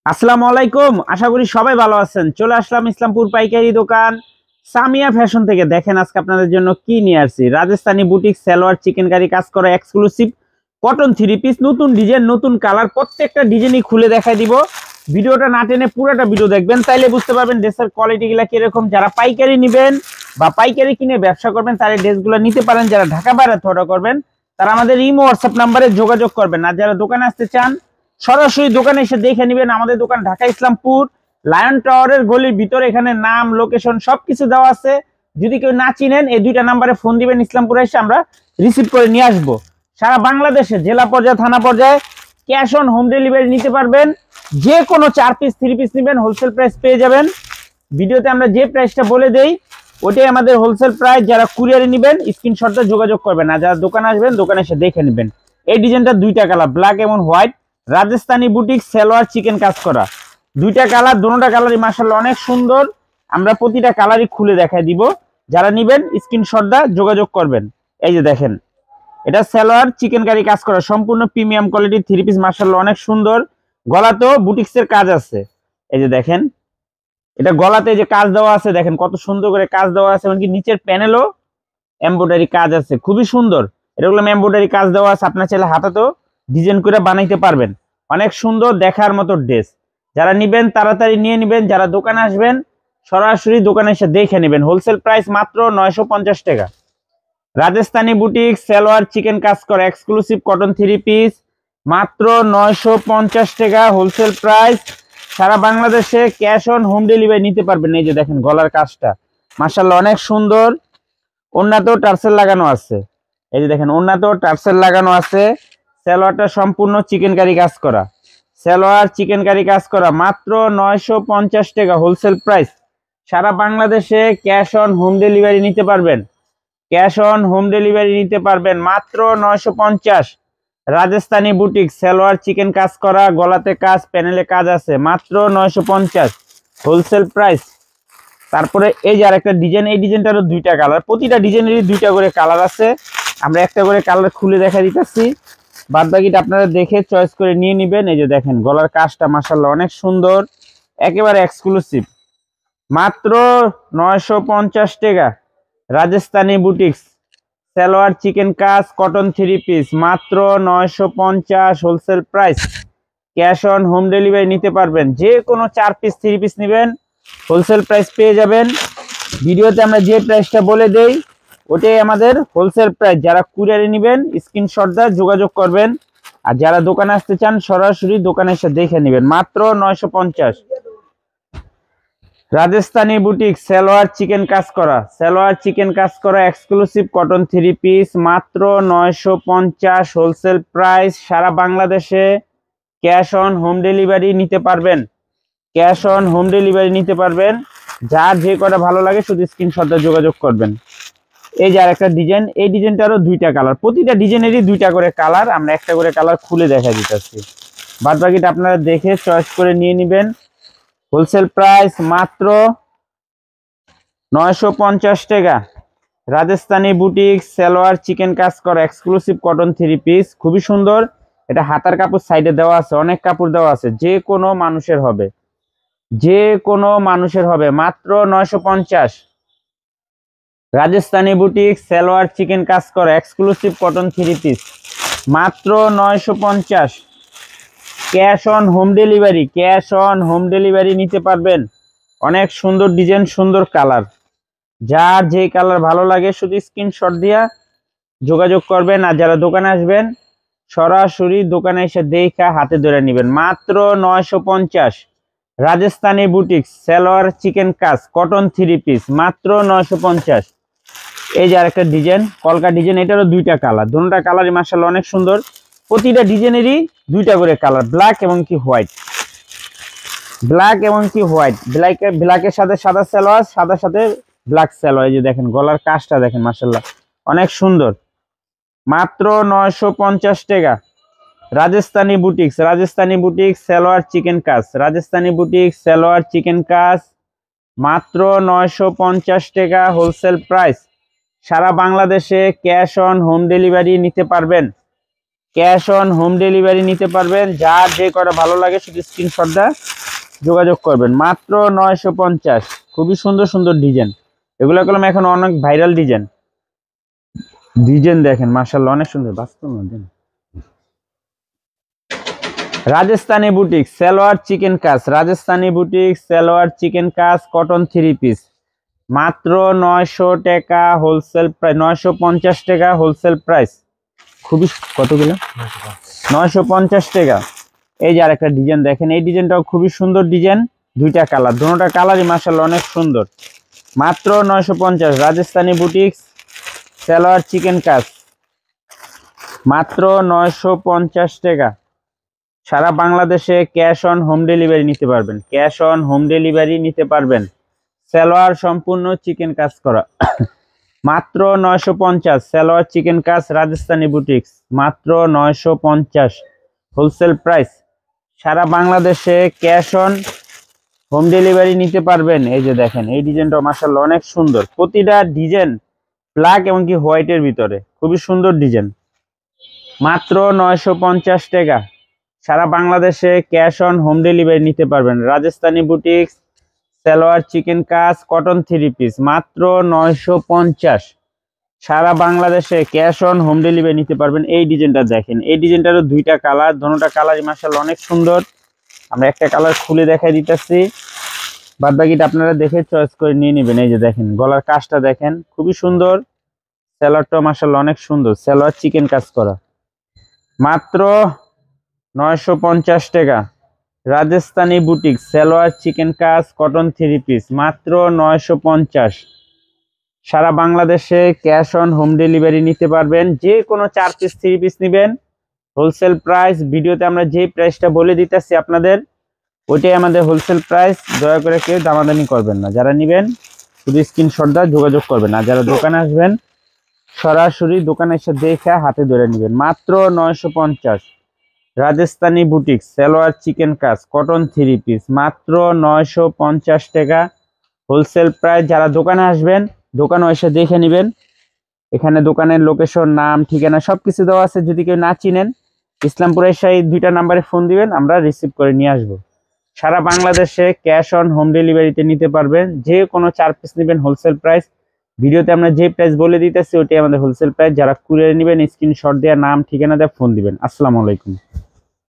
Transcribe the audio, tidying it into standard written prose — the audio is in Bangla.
আসসালামু আলাইকুম। আশা করি সবাই ভালো আছেন। চলে আসলাম ইসলামপুর পাইকারি দোকান সামিয়া ফ্যাশন থেকে। দেখেন আজকে আপনাদের জন্য কি নিয়ে আসছি। রাজস্থানী বুটিক সালোয়ার চিকেন কারি কাজ করা এক্সক্লুসিভ কটন থ্রি পিস, নতুন ডিজাইন, নতুন কালার, প্রত্যেকটা ডিজাইনই খুলে দেখাই দিব। ভিডিওটা না টেনে পুরোটা ভিডিও দেখবেন, তাইলে বুঝতে পারবেন ড্রেসের কোয়ালিটিগুলো কিরকম। যারা পাইকারি নেবেন বা পাইকারি কিনে ব্যবসা করবেন তারা ড্রেসগুলো নিতে পারেন। যারা ঢাকা বাইরে অর্ডার করবেন তারা আমাদের ইমো হোয়াটসঅ্যাপ নাম্বারে যোগাযোগ করবেন। আর যারা দোকানে আসতে চান সরাসরি দোকানে এসে দেখে নেবেন। আমাদের দোকান ঢাকা ইসলামপুর লায়ন টাওয়ারের গলির ভিতরে। এখানে নাম, লোকেশন সবকিছু দেওয়া আছে। যদি কেউ না চিনেন এই দুইটা নাম্বারে ফোন দিবেন, ইসলামপুরে এসে আমরা রিসিভ করে নিয়ে আসবো। সারা বাংলাদেশে জেলা পর্যায়ে, থানা পর্যায়ে ক্যাশ অন হোম ডেলিভারি নিতে পারবেন। যে কোনো 4 পিস 3 পিস নেবেন হোলসেল প্রাইস পেয়ে যাবেন। ভিডিওতে আমরা যে প্রাইসটা বলে দেই ওটাই আমাদের হোলসেল প্রাইস। যারা কুরিয়ারে নেবেন স্ক্রিনশটে যোগাযোগ করবেন, আর যারা দোকানে আসবেন দোকানে এসে দেখে নেবেন। এই ডিজাইনটা দুইটা কালার, ব্ল্যাক এবং white. Rajasthani boutique salwar chicken কাজ করা, দুইটা কালার, দুটোটা কালারই মাশাআল্লাহ অনেক সুন্দর। আমরা প্রতিটা কালারই খুলে দেখাই দিব। যারা নেবেন স্ক্রিনশট দা যোগাযোগ করবেন। এই যে দেখেন, এটা সালোয়ার চিকেন কারি কাজ করা, সম্পূর্ণ প্রিমিয়াম কোয়ালিটির থ্রি পিস, মাশাআল্লাহ অনেক সুন্দর। গলাতেও বুটিক্সের কাজ আছে। এই যে দেখেন, এটা গলাতে যে কাজ দেওয়া আছে, দেখেন কত সুন্দর করে কাজ দেওয়া আছে। এমনকি নিচের প্যানেলও এমব্রয়ডারি কাজ আছে, খুবই সুন্দর। এরকম এমব্রয়ডারি কাজ দেওয়া আছে, আপনার চাইলে হাতাতেও ডিজাইন করে বানাইতে পারবেন। অনেক সুন্দর দেখার মতো ড্রেস। যারা নিবেন তাড়াতাড়ি নিয়ে নিবেন। যারা দোকানে আসবেন সরাসরি দোকানে এসে দেখে নেবেন। হোলসেল প্রাইস মাত্র 950 টাকা। রাজস্থানী বুটিক সালোয়ার চিকেন কাজ করা এক্সক্লুসিভ কটন থ্রি পিস মাত্র 950 টাকা হোলসেল প্রাইস। সারা বাংলাদেশে ক্যাশ অন হোম ডেলিভারি নিতে পারবেন। এই যে দেখেন গলার কাজটা মাশাআল্লাহ অনেক সুন্দর। ওন্নাতেও টার্সেল লাগানো আছে। এই যে দেখেন ওন্নাতেও টার্সেল লাগানো আছে। সালোয়ারটা সম্পূর্ণ চিকেন কারি কাজ করা, সালোয়ার চিকেন কারি কাজ করা মাত্র 950 টাকা হোলসেল প্রাইস। সারা বাংলাদেশে ক্যাশ অন হোম ডেলিভারি নিতে পারবেন। ক্যাশ অন হোম ডেলিভারি নিতে পারবেন মাত্র 950। রাজস্থানী বুটিক সালোয়ার চিকেন কাজ করা, গলাতে কাজ, প্যানেলে কাজ আছে, মাত্র 950 হোলসেল প্রাইস। তারপরে এই যে আরেকটা ডিজাইন, এই ডিজাইনটারও দুইটা কালার, প্রতিটা ডিজাইনেরই দুইটা করে কালার আছে। আমরা একটা করে কালার খুলে দেখা দিতেছি, বাদ বাকিটা আপনারা দেখে চয়েস করে নিয়ে নেবেন। এই যে দেখেন গলার কাজটা মাশাআল্লাহ অনেক সুন্দর, একেবারে এক্সক্লুসিভ, মাত্র 950 টাকা। রাজস্থানী বুটিক্স সালোয়ার চিকেন কাজ কটন থ্রি পিস মাত্র 950 wholesale price. Cash on home delivery নিতে পারবেন। যে কোনো 4 পিস 3 পিস নেবেন হোলসেল প্রাইস পেয়ে যাবেন। ভিডিওতে আমরা যে প্রাইসটা বলে দেই ওটাই আমাদের হোলসেল প্রাইস। যারা কুরিয়ারে নেবেন স্ক্রিনশট দিয়ে যোগাযোগ করবেন, আর যারা দোকানে আসতে চান সরাসরি দোকানে এসে দেখে নেবেন। মাত্র 950। রাজস্থানী বুটিক সালোয়ার চিকেন কাজ করা, সালোয়ার চিকেন কাজ করা এক্সক্লুসিভ কটন থ্রি পিস মাত্র 950 হোলসেল প্রাইস। সারা বাংলাদেশে ক্যাশ অন হোম ডেলিভারি নিতে পারবেন। ক্যাশ অন হোম ডেলিভারি নিতে পারবেন। যার যে কটা ভালো লাগে শুধু স্ক্রিনশটে যোগাযোগ করবেন। এই যে আরেকটা ডিজাইন, এই ডিজাইনটারও দুইটা কালার, প্রতিটা ডিজাইনেরই দুইটা করে কালার। আমরা একটা করে কালার খুলে দেখা দিতেছি, বাদ বাকিটা আপনারা দেখে চয়েস করে নিয়ে নেবেন। হোলসেল প্রাইস মাত্র 950 টাকা। রাজস্থানী বুটিক সালোয়ার চিকেন কাজ করা এক্সক্লুসিভ কটন থ্রি পিস, খুবই সুন্দর। এটা হাতার কাপড় সাইডে দেওয়া আছে, অনেক কাপড় দেওয়া আছে, যে কোনো মানুষের হবে, যে কোনো মানুষের হবে, মাত্র 950। রাজস্থানী বুটিক সালোয়ার চিকেন কাজ করা এক্সক্লুসিভ কটন থ্রি পিস মাত্র 950। Cash on home delivery, cash on home delivery নিতে পারবেন। অনেক সুন্দর ডিজাইন, সুন্দর কালার। যার যে কালার ভালো লাগে শুধু স্ক্রিনশট দিয়া যোগাযোগ করবেন। আর যারা দোকানে আসবেন সরাসরি দোকানে এসে দেখা হাতে ধরে নেবেন। মাত্র 950। রাজস্থানী বুটিক সালোয়ার চিকেন কাজ কটন থ্রি পিস মাত্র 950। এই যে আরেকটা ডিজাইন, কলকা ডিজাইন, এটারও দুইটা কালার, দুটোটা কালারই মাশাআল্লাহ অনেক সুন্দর। প্রতিটা ডিজাইনেরই দুইটা করে কালার, ব্ল্যাক এবং কি হোয়াইট, ব্ল্যাক এবং কি হোয়াইট। ব্ল্যাকের সাথে সাদা সালোয়ার, সাদার সাথে ব্ল্যাক সালোয়ার। এই যে দেখেন গলার কাজটা দেখেন মাশাআল্লাহ অনেক সুন্দর, মাত্র 950 টাকা। Rajasthani boutiques, Rajasthani boutique salwar chicken কাজ, রাজস্থানী বুটিক সালোয়ার চিকেন কাজ মাত্র 950 টাকা হোলসেল প্রাইস। সারা বাংলাদেশে ক্যাশ অন হোম ডেলিভারি নিতে পারবেন। ক্যাশ অন হোম ডেলিভারি নিতে পারবেন। যার যে কটা ভালো লাগে শুধু স্ক্রিনশটটা যোগাযোগ করবেন। মাত্র 950। খুবই সুন্দর সুন্দর ডিজাইন, এগুলো কলম এখন অনেক ভাইরাল ডিজাইন। ডিজাইন দেখেন মাশাআল্লাহ অনেক সুন্দর। বাস্তব দেন রাজস্থানী বুটিক সালোয়ার চিকেন কাজ, রাজস্থানী বুটিক সালোয়ার চিকেন কাজ কটন 3 পিস মাত্র 900 টাকা হোলসেল প্রাইস, 950 টাকা হোলসেল প্রাইস। খুবই কতগুলো 950 টাকা। এই যে আরেকটা ডিজাইন দেখেন, এই ডিজাইনটাও খুবই সুন্দর ডিজাইন, দুইটা কালার, দুটোটা কালারই মাশাআল্লাহ অনেক সুন্দর। মাত্র 950 রাজস্থানী বুটিক সালোয়ার চিকেন কাজ মাত্র 950 টাকা। সারা বাংলাদেশে ক্যাশ অন হোম ডেলিভারি নিতে পারবেন, ক্যাশ অন হোম ডেলিভারি নিতে পারবেন। সালোয়ার সম্পূর্ণ চিকেন কাজ করা মাত্র 950। সালোয়ার চিকেন কাজ রাজস্থানী বুটিক্স মাত্র 950 হোলসেল প্রাইস। সারা বাংলাদেশে ক্যাশ অন হোম ডেলিভারি নিতে পারবেন। এই যে দেখেন এই ডিজাইনটা মাশাআল্লাহ অনেক সুন্দর, প্রতিটা ডিজাইন ব্ল্যাক এবং কি হোয়াইটের ভিতরে, খুবই সুন্দর ডিজাইন। মাত্র 950 টাকা। সারা বাংলাদেশে ক্যাশ অন হোম ডেলিভারি নিতে পারবেন। রাজস্থানী বুটিক্স সালোয়ার চিকেন কাজ কটন 3 পিস মাত্র 950। সারা বাংলাদেশে ক্যাশ অন হোম ডেলিভারি নিতে পারবেন। এই ডিজাইনটা দেখেন, এই ডিজাইনটারও দুইটা কালার, দুটোটা কালারই মাশাআল্লাহ অনেক সুন্দর। আমরা একটা কালার খুলে দেখাই দিতেছি, বাদ বাকিটা আপনারা দেখে চয়েস করে নিয়ে নেবেন। এই যে দেখেন গলার কাজটা দেখেন খুবই সুন্দর, সালোয়ারটা মাশাআল্লাহ অনেক সুন্দর, সালোয়ার চিকেন কাজ করা মাত্র 950 টাকা। রাজস্থানী বুটিক সালোয়ার চিকেন কাজ কটন 3 পিস মাত্র 950। সারা বাংলাদেশে ক্যাশ অন হোম ডেলিভারি নিতে পারবেন। যে কোনো 4 পিস 3 পিস নেবেন হোলসেল প্রাইস। ভিডিওতে আমরা যে প্রাইসটা বলে দিতেছি আপনাদের, ওইটাই আমাদের হোলসেল প্রাইস। দয়া করে কেউ দামাদামি করবেন না, যারা নেবেন শুধু স্ক্রিনশট দিয়ে যোগাযোগ করবেন। আর যারা দোকানে আসবেন সরাসরি দোকানে এসে দেখে হাতে ধরে নেবেন। মাত্র 950। রাজস্থানী বুটিক সালোয়ার চিকেন কাজ কটন 3 পিস মাত্র 950 টাকা হোলসেল প্রাইস। যারা দোকানে আসবেন দোকানে এসে দেখে নেবেন, এখানে দোকানের লোকেশন, নাম, ঠিকানা সবকিছু দেওয়া আছে। যদি কেউ না চিনেন ইসলামপুর এসে এই দুইটা নাম্বারে ফোন দিবেন, আমরা রিসিভ করে নিয়ে আসবো। সারা বাংলাদেশে ক্যাশ অন হোম ডেলিভারিতে নিতে পারবেন। যে কোনো 4 পিস নেবেন হোলসেল প্রাইস। ভিডিওতে আমরা যে প্রাইস বলে দিতেছি ওইটাই আমাদের হোলসেল প্রাইস। যারা কুরিয়ারে নেবেন স্ক্রিনশট দিয়ে নাম ঠিকানা দিয়ে ফোন দিবেন। আসসালামু আলাইকুম।